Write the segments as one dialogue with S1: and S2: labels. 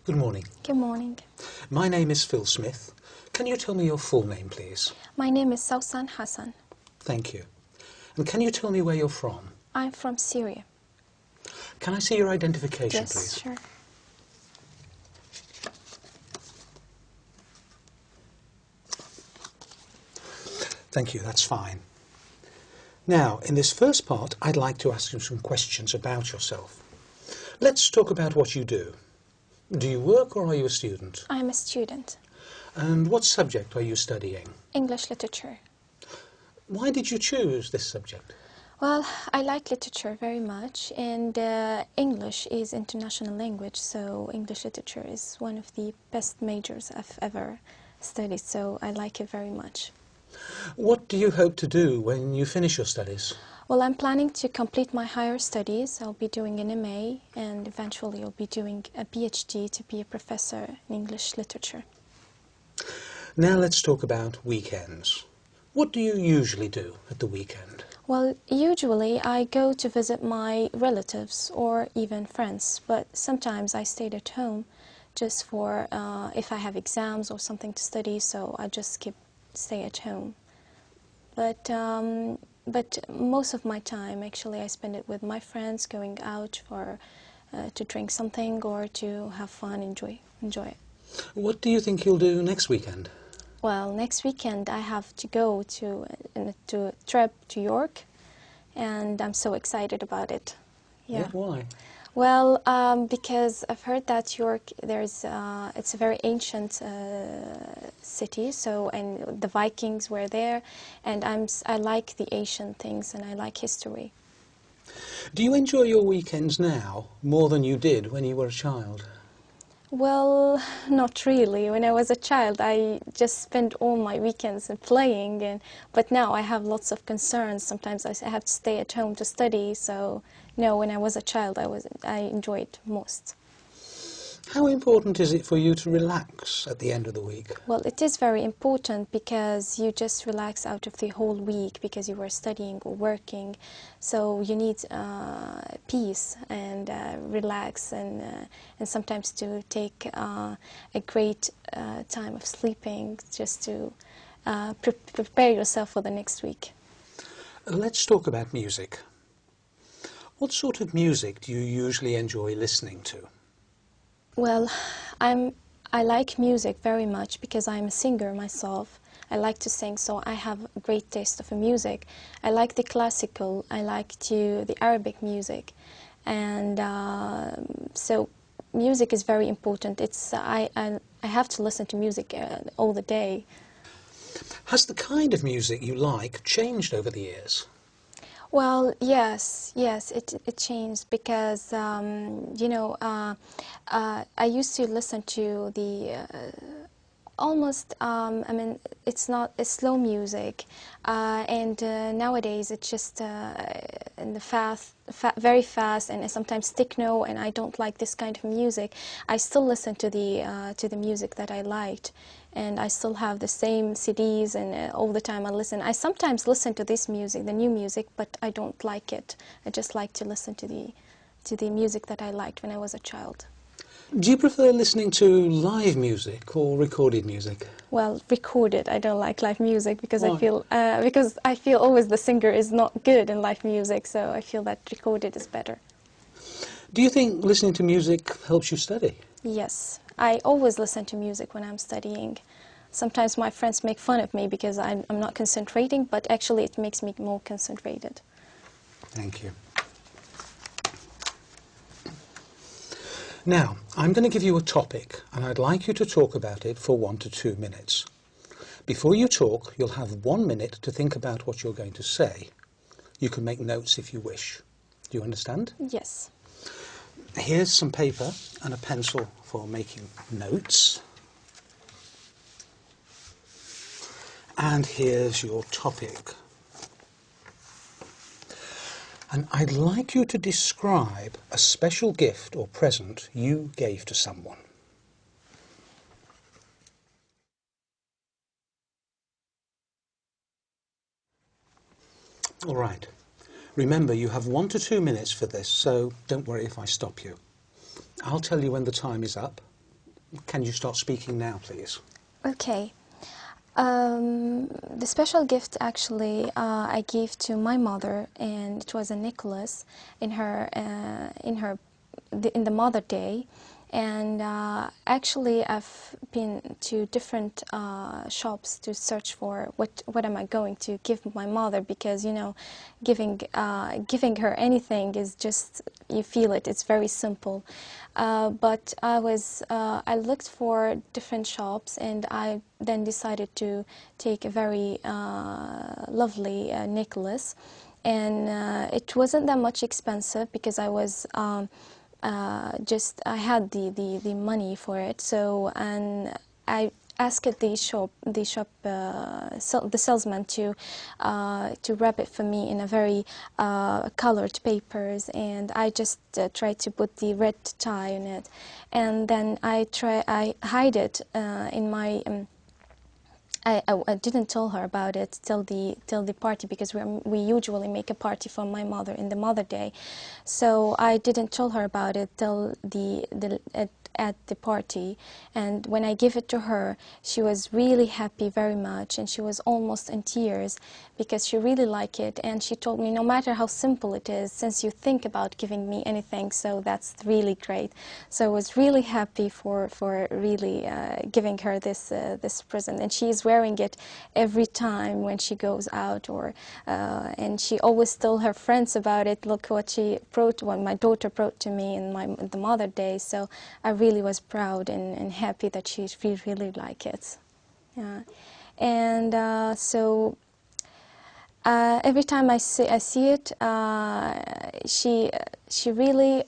S1: Good morning.
S2: Good morning.
S1: My name is Phil Smith. Can you tell me your full name, please?
S2: My name is Sausan Hassan.
S1: Thank you. And can you tell me where you're from?
S2: I'm from Syria.
S1: Can I see your identification,
S2: Yes,
S1: please?
S2: sure.
S1: Thank you, that's fine. Now, in this first part, I'd like to ask you some questions about yourself. Let's talk about what you do. Do you work or are you a student?
S2: I'm a student.
S1: And what subject are you studying?
S2: English literature.
S1: Why did you choose this subject?
S2: Well, I like literature very much, and English is international language, so English literature is one of the best majors I've ever studied, so I like it very much.
S1: What do you hope to do when you finish your studies?
S2: Well, I'm planning to complete my higher studies. I'll be doing an MA, and eventually I'll be doing a PhD to be a professor in English literature.
S1: Now let's talk about weekends. What do you usually do at the weekend?
S2: Well, usually I go to visit my relatives or even friends, but sometimes I stay at home just for if I have exams or something to study, so I just stay at home. But most of my time, actually, I spend it with my friends, going out for to drink something or to have fun, enjoy it.
S1: What do you think you'll do next weekend?
S2: Well, next weekend I have to go to a trip to York, and I'm so excited about it.
S1: Yeah, why?
S2: Well, because I've heard that York, it's a very ancient city, and the Vikings were there, and I like the ancient things and I like history.
S1: Do you enjoy your weekends now more than you did when you were a child?
S2: Well, not really. When I was a child, I just spent all my weekends playing, but now I have lots of concerns. Sometimes I have to stay at home to study, so no, when I was a child, I enjoyed most.
S1: How important is it for you to relax at the end of the week?
S2: Well, it is very important because you just relax out of the whole week because you were studying or working. So you need peace and relax and sometimes to take a great time of sleeping just to prepare yourself for the next week.
S1: Let's talk about music. What sort of music do you usually enjoy listening to?
S2: Well, I like music very much because I'm a singer myself. I like to sing, so I have a great taste of music. I like the classical, I like the Arabic music, and so music is very important. I have to listen to music all the day.
S1: Has the kind of music you like changed over the years?
S2: Well, yes, it changed because, you know, I used to listen to the almost, I mean, it's slow music, and nowadays it's just in the very fast, and sometimes techno, and I don't like this kind of music. I still listen to the music that I liked, and I still have the same CDs, and all the time I listen. I sometimes listen to this music, the new music, but I don't like it. I just like to listen to the music that I liked when I was a child.
S1: Do you prefer listening to live music or recorded music?
S2: Well, recorded. I don't like live music because
S1: Why?
S2: I feel always the singer is not good in live music, so I feel that recorded is better.
S1: Do you think listening to music helps you study?
S2: Yes, I always listen to music when I'm studying. Sometimes my friends make fun of me because I'm not concentrating, but actually it makes me more concentrated.
S1: Thank you. Now, I'm going to give you a topic, and I'd like you to talk about it for 1 to 2 minutes. Before you talk, you'll have 1 minute to think about what you're going to say. You can make notes if you wish. Do you understand?
S2: Yes.
S1: Here's some paper and a pencil for making notes. And here's your topic. And I'd like you to describe a special gift or present you gave to someone. All right. Remember, you have 1 to 2 minutes for this, so don't worry if I stop you. I'll tell you when the time is up, Can you start speaking now, please?
S2: Okay. The special gift actually I gave to my mother, and it was a necklace in the Mother Day. And actually, I've been to different shops to search for what am I going to give my mother, because giving her anything is just, you feel it. It's very simple. But I looked for different shops, and I then decided to take a very lovely necklace, and it wasn't that much expensive because I was. I had the money for it, so, and I asked the salesman to wrap it for me in a very colored papers, and I just tried to put the red tie on it, and then I hide it in my. I didn't tell her about it till the party, because we usually make a party for my mother in the Mother Day, so I didn't tell her about it till at the party. And when I gave it to her, she was really happy very much, and she was almost in tears because she really liked it. And she told me, no matter how simple it is, since you think about giving me anything, so that's really great. So I was really happy for really giving her this present, and she is wearing it every time when she goes out, or and she always tell her friends about it. Look what she brought, what my daughter brought to me in the Mother Day. So I really was proud and happy that she really liked it. Yeah. And so every time I see it, she really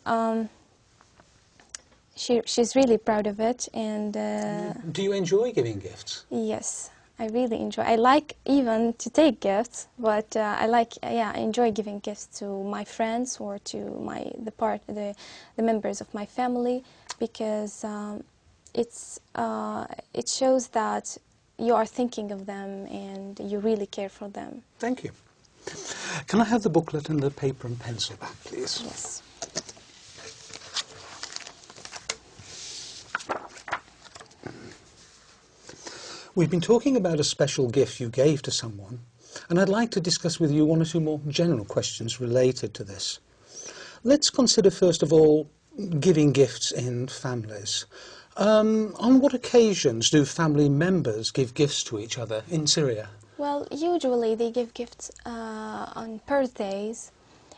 S2: she's really proud of it. And
S1: do you enjoy giving gifts?
S2: yes, I really enjoy. I like even to take gifts, but I enjoy giving gifts to my friends or to the members of my family, because it shows that you are thinking of them and you really care for them.
S1: Thank you. Can I have the booklet and the paper and pencil back, please?
S2: Yes.
S1: We've been talking about a special gift you gave to someone, and I'd like to discuss with you one or two more general questions related to this. Let's consider first of all giving gifts in families. On what occasions do family members give gifts to each other in Syria?
S2: Well, usually they give gifts on birthdays,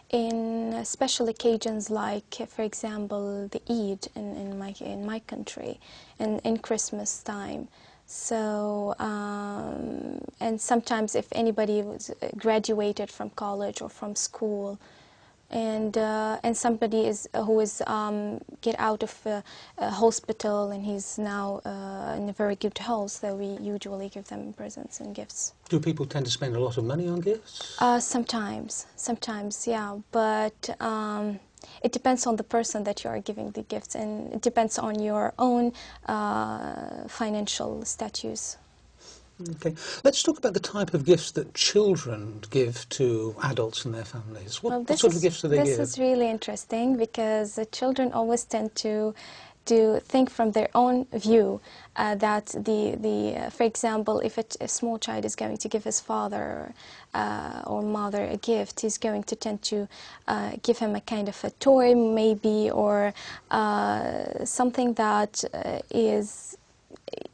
S2: in special occasions like, for example, the Eid in my country, and in Christmas time. So, and sometimes if anybody was graduated from college or from school, and somebody who is get out of a hospital and he's now in a very good health, so we usually give them presents and gifts.
S1: Do people tend to spend a lot of money on gifts?
S2: Sometimes, yeah, but it depends on the person that you are giving the gifts, and it depends on your own financial status.
S1: Okay. Let's talk about the type of gifts that children give to adults and their families. What sort of gifts do they give?
S2: This is really interesting, because the children always tend to think from their own view, that for example, if a small child is going to give his father or mother a gift, he's going to tend to give him a kind of a toy maybe, or something that is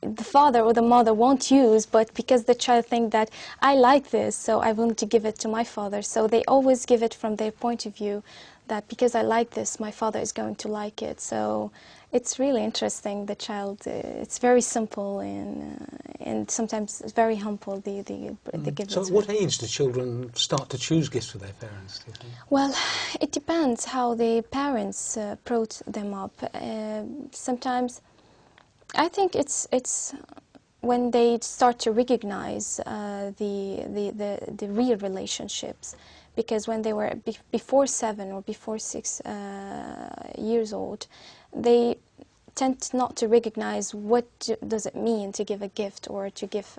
S2: the father or the mother won't use, but because the child thinks that I like this, so I want to give it to my father. So they always give it from their point of view, that because I like this, my father is going to like it. So it's really interesting. The child, it's very simple and sometimes very humble. The gifts.
S1: So at what age do children start to choose gifts for their parents, do you think?
S2: Well, it depends how the parents brought them up. Sometimes I think it's when they start to recognize the real relationships, because when they were before 7 or before 6 years old, they tend not to recognize what does it mean to give a gift or to give,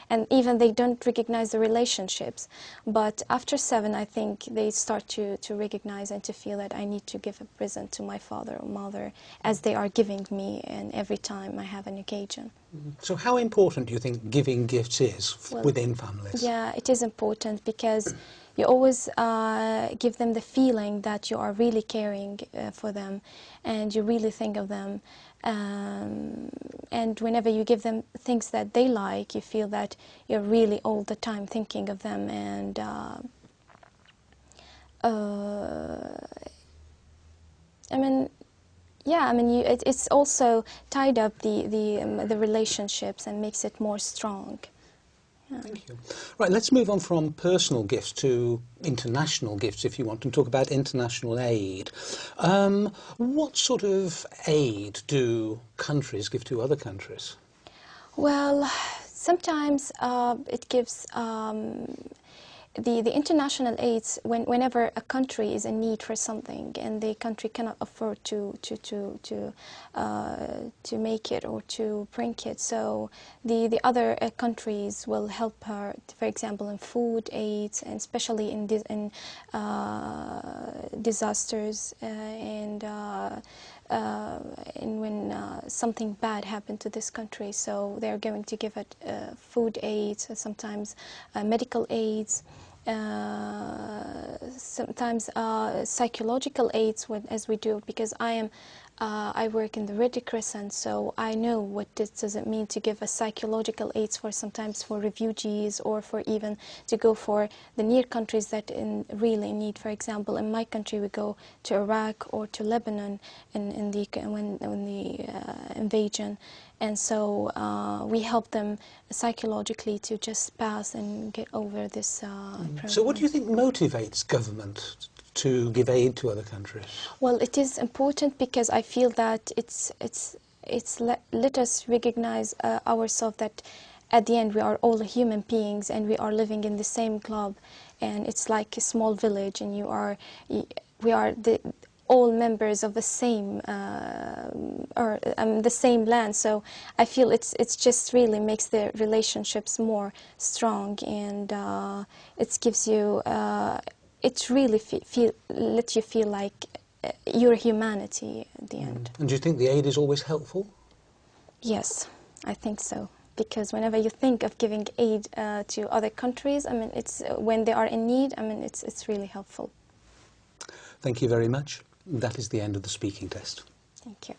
S2: and even they don't recognize the relationships. But after 7, I think they start to recognize and to feel that I need to give a present to my father or mother as they are giving me, and every time I have an occasion.
S1: So how important do you think giving gifts is
S2: Well,
S1: within families?
S2: yeah, it is important because you always give them the feeling that you are really caring for them and you really think of them. And whenever you give them things that they like, you feel that you're really all the time thinking of them. And I mean, yeah, I mean, it's also tied up the relationships and makes it more strong. Yeah.
S1: Thank you. Right, let's move on from personal gifts to international gifts, if you want, and talk about international aid. What sort of aid do countries give to other countries?
S2: Well, sometimes it gives the international aids whenever a country is in need for something and the country cannot afford to make it or to bring it. So the other countries will help her, for example, in food aids, and especially in disasters and when something bad happened to this country. So they're going to give it food aids, sometimes medical aids, sometimes psychological aids, as we do, because I work in the Red Crescent, so I know what this does it mean to give a psychological aids for sometimes for refugees or for even to go for the near countries that really need. For example, in my country, we go to Iraq or to Lebanon when the invasion, and so we help them psychologically to just pass and get over this problem.
S1: So what do you think motivates government to give aid to other countries?
S2: Well, it is important because I feel that let us recognize ourselves that at the end we are all human beings and we are living in the same globe, and it's like a small village, and we are all members of the same the same land. So I feel it's just really makes the relationships more strong, and it gives you it really lets you feel like your humanity at the end.
S1: And do you think the aid is always helpful?
S2: Yes, I think so. Because whenever you think of giving aid to other countries, I mean, it's when they are in need. I mean, it's really helpful.
S1: Thank you very much. That is the end of the speaking test.
S2: Thank you.